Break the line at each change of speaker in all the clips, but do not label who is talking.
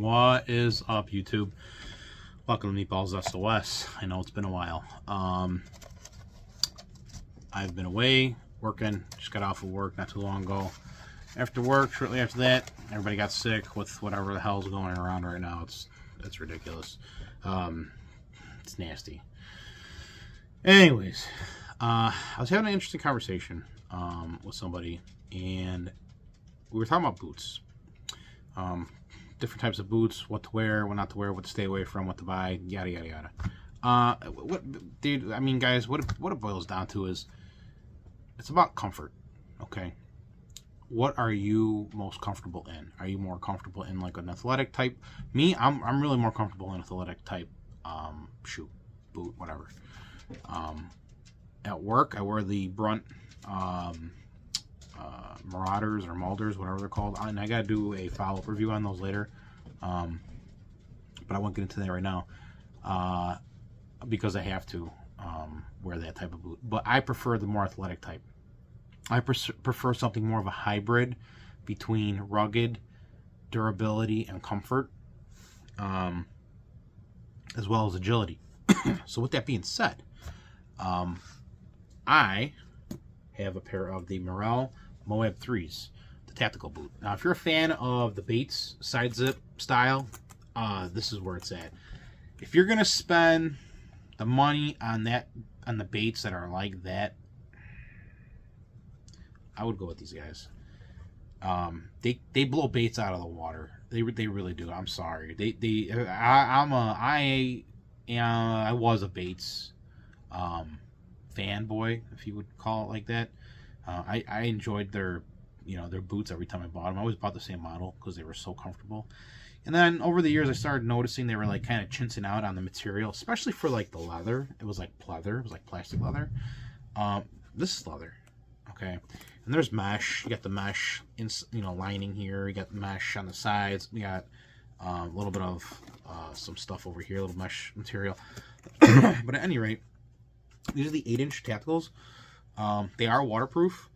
What is up, YouTube? Welcome to Meatballs SOS. I know it's been a while. I've been away working. Just got off of work not too long ago. After work, shortly after that, everybody got sick with whatever the hell's going around right now. It's ridiculous. It's nasty. Anyways, I was having an interesting conversation with somebody, and we were talking about boots. Different types of boots, what to wear, what not to wear, what to stay away from, what to buy, yada yada yada. Dude, I mean, guys, what it boils down to is it's about comfort. Okay, what are you most comfortable in? Are you more comfortable in like an athletic type? Me, I'm really more comfortable in athletic type shoe, boot, whatever. At work, I wear the Brunt Marauders or Mulders, whatever they're called, and I gotta do a follow-up review on those later, but I won't get into that right now because I have to wear that type of boot. But I prefer the more athletic type. I prefer something more of a hybrid between rugged, durability, and comfort, as well as agility. So with that being said, I have a pair of the Merrell Moab 3s, the tactical boot. Now, if you're a fan of the Bates side zip style, this is where it's at. If you're gonna spend the money on the Bates that are like that, I would go with these guys. They blow Bates out of the water. They really do. I'm sorry. I was a Bates fanboy, if you would call it like that. I enjoyed their boots every time I bought them. I always bought the same model because they were so comfortable. And then over the years, I started noticing they were like kind of chintzing out on the material, especially for like the leather. It was like pleather. It was like plastic leather. This is leather, okay. And there's mesh. You got the mesh, lining here. You got the mesh on the sides. We got a little bit of some stuff over here, a little mesh material. But at any rate, these are the 8-inch tacticals. They are waterproof.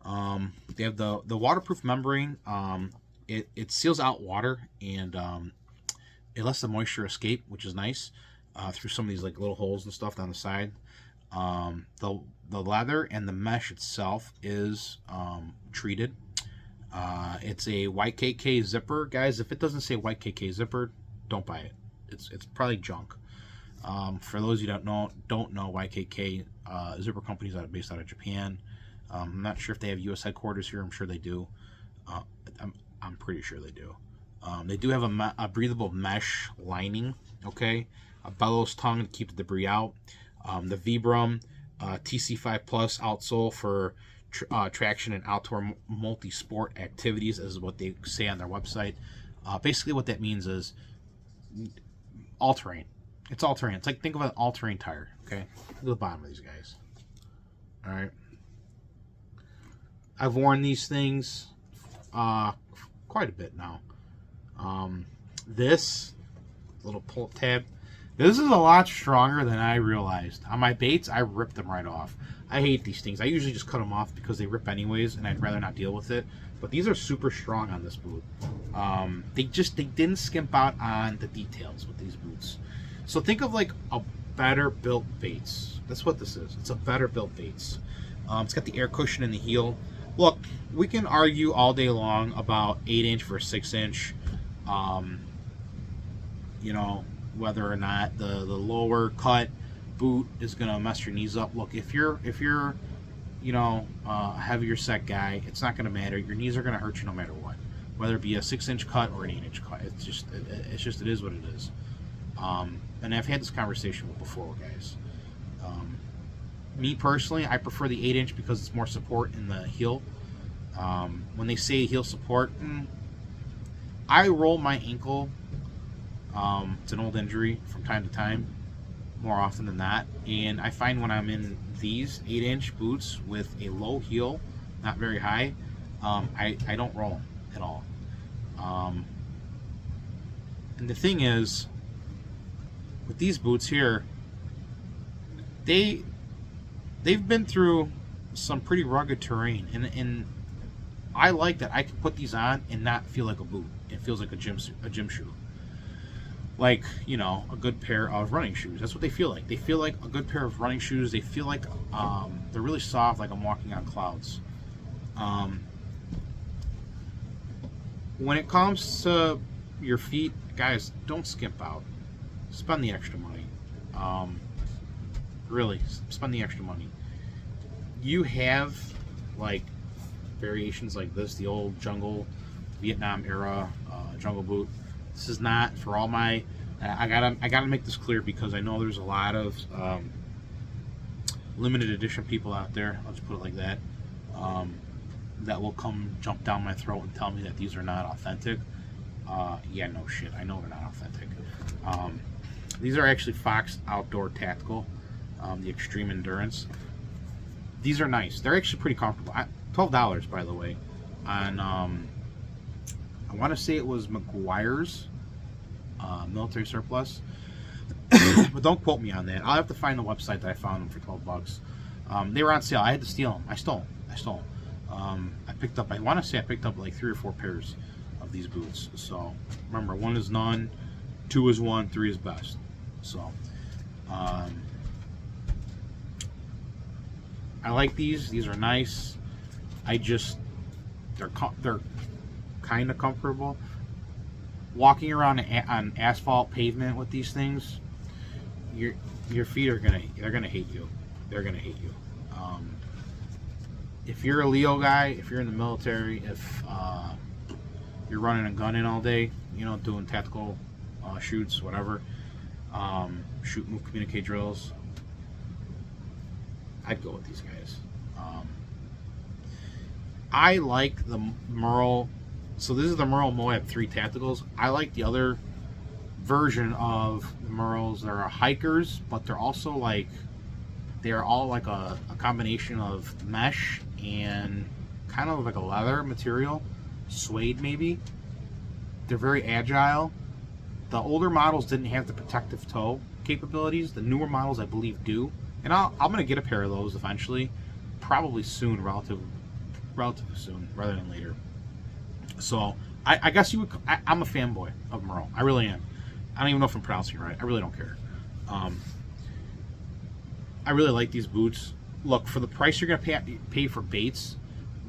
They have the waterproof membrane. It seals out water, and it lets the moisture escape, which is nice, through some of these like little holes and stuff down the side. The leather and the mesh itself is treated. It's a YKK zipper, guys. If it doesn't say YKK zipper, don't buy it. It's probably junk. For those you don't know YKK zipper companies based out of Japan. I'm not sure if they have U.S. headquarters here. I'm sure they do. I'm pretty sure they do. They do have a breathable mesh lining. Okay, a bellows tongue to keep the debris out. The Vibram TC5 Plus outsole for traction and outdoor multi-sport activities, is what they say on their website. Basically, what that means is all-terrain. It's all-terrain. It's like, think of an all-terrain tire, okay? Look at the bottom of these guys. All right. I've worn these things quite a bit now. This little pull tab, this is a lot stronger than I realized. On my Bates, I ripped them right off. I hate these things. I usually just cut them off because they rip anyways, and I'd rather not deal with it. But these are super strong on this boot. They didn't skimp out on the details with these boots. So think of like a better built Bates. That's what this is. It's a better built Bates. It's got the air cushion in the heel. Look, we can argue all day long about 8-inch versus 6-inch. Whether or not the lower cut boot is gonna mess your knees up. Look, if you're a heavier set guy, it's not gonna matter. Your knees are gonna hurt you no matter what, whether it be a 6-inch cut or an 8-inch cut. It is what it is. And I've had this conversation before, guys. Me personally, I prefer the 8-inch because it's more support in the heel. When they say heel support, I roll my ankle. It's an old injury from time to time, more often than not. And I find when I'm in these 8-inch boots with a low heel, not very high, I don't roll them at all. And the thing is, with these boots here, they've been through some pretty rugged terrain, and I like that I can put these on and not feel like a boot. It feels like a gym shoe. like, you know, a good pair of running shoes. That's what they feel like. They feel like a good pair of running shoes. They feel like they're really soft, like I'm walking on clouds. When it comes to your feet, guys, don't skimp out. Spend the extra money. Really, spend the extra money. You have like variations like this, the old jungle, Vietnam era jungle boot. This is not for all my. I gotta make this clear because I know there's a lot of limited edition people out there. I'll just put it like that. That will come jump down my throat and tell me that these are not authentic. Yeah, no shit. I know they're not authentic. These are actually Fox Outdoor Tactical, the Extreme Endurance. These are nice. They're actually pretty comfortable. $12, by the way, on I want to say it was McGuire's Military Surplus, but don't quote me on that. I'll have to find the website that I found them for $12. They were on sale. I had to steal them. I stole them. I picked up. I want to say I picked up like 3 or 4 pairs of these boots. So remember, 1 is none, 2 is 1, 3 is best. So I like these. These are nice. They're kind of comfortable. Walking around on asphalt pavement with these things, your feet are gonna hate you. They're gonna hate you. If you're a Leo guy, if you're in the military, if you're running and gunning all day, you know, doing tactical shoots, whatever, shoot, move, communicate drills, I'd go with these guys. I like the Merrell. So this is the Merrell Moab 3 Tacticals. I like the other version of the Merrells. They're hikers, but they're also like, they're all like a combination of mesh and kind of like a leather material, suede maybe. They're very agile. The older models didn't have the protective toe capabilities. The newer models, I believe, do. And I'm gonna get a pair of those eventually, probably soon, relatively soon, rather than later. So I guess you would. I'm a fanboy of Merrell. I really am. I don't even know if I'm pronouncing it right. I really don't care. I really like these boots. Look, for the price you're gonna pay for baits,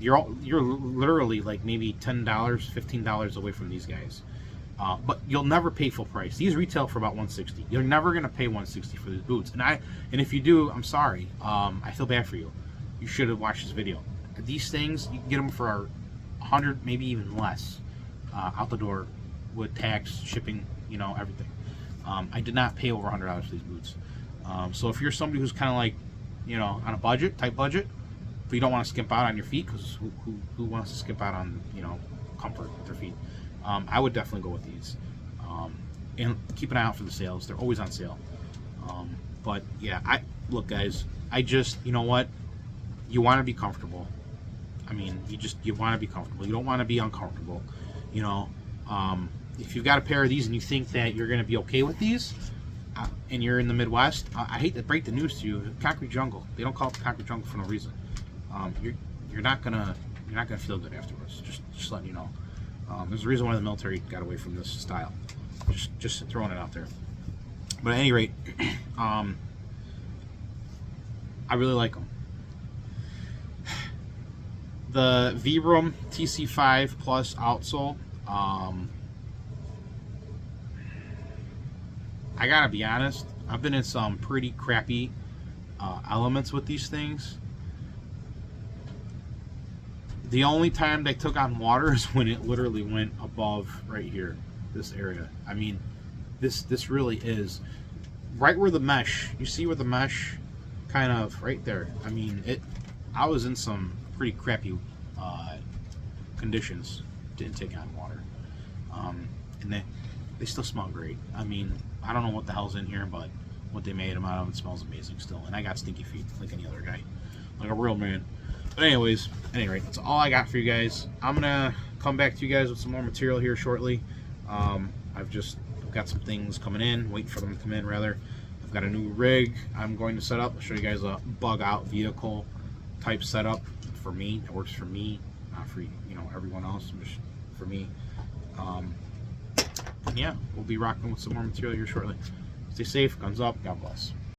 you're literally like maybe $10, $15 away from these guys. But you'll never pay full price. These retail for about $160. You're never gonna pay $160 for these boots. And if you do, I'm sorry. I feel bad for you. You should have watched this video. These things, you can get them for 100, maybe even less, out the door with tax, shipping, you know, everything. I did not pay over $100 for these boots. So if you're somebody who's kind of like, you know, on a tight budget, but you don't want to skimp out on your feet, because who wants to skimp out on, you know, comfort with their feet? I would definitely go with these. And keep an eye out for the sales. They're always on sale. But yeah, look, guys, you know what? You want to be comfortable. I mean, you want to be comfortable. You don't want to be uncomfortable. You know, if you've got a pair of these and you think that you're going to be okay with these, and you're in the Midwest, I hate to break the news to you, concrete jungle. They don't call it the concrete jungle for no reason. You're not gonna feel good afterwards. Just letting you know. There's a reason why the military got away from this style. Just throwing it out there. But at any rate, I really like them. The Vibram TC5 Plus outsole. I gotta be honest, I've been in some pretty crappy elements with these things. The only time they took on water is when it literally went above right here, this area. I mean, this really is right where the mesh, you see where the mesh kind of right there. I mean, I was in some pretty crappy conditions, didn't take on water. And they still smell great. I mean, I don't know what the hell's in here, but what they made them out of, it smells amazing still. And I got stinky feet like any other guy, like a real man. But anyways, anyway, that's all I got for you guys. I'm gonna come back to you guys with some more material here shortly. I've got some things coming in, waiting for them to come in rather. I've got a new rig I'm going to set up. I'll show you guys a bug out vehicle type setup for me. It works for me, not for, you know, everyone else, just for me. yeah, we'll be rocking with some more material here shortly. Stay safe, guns up, God bless.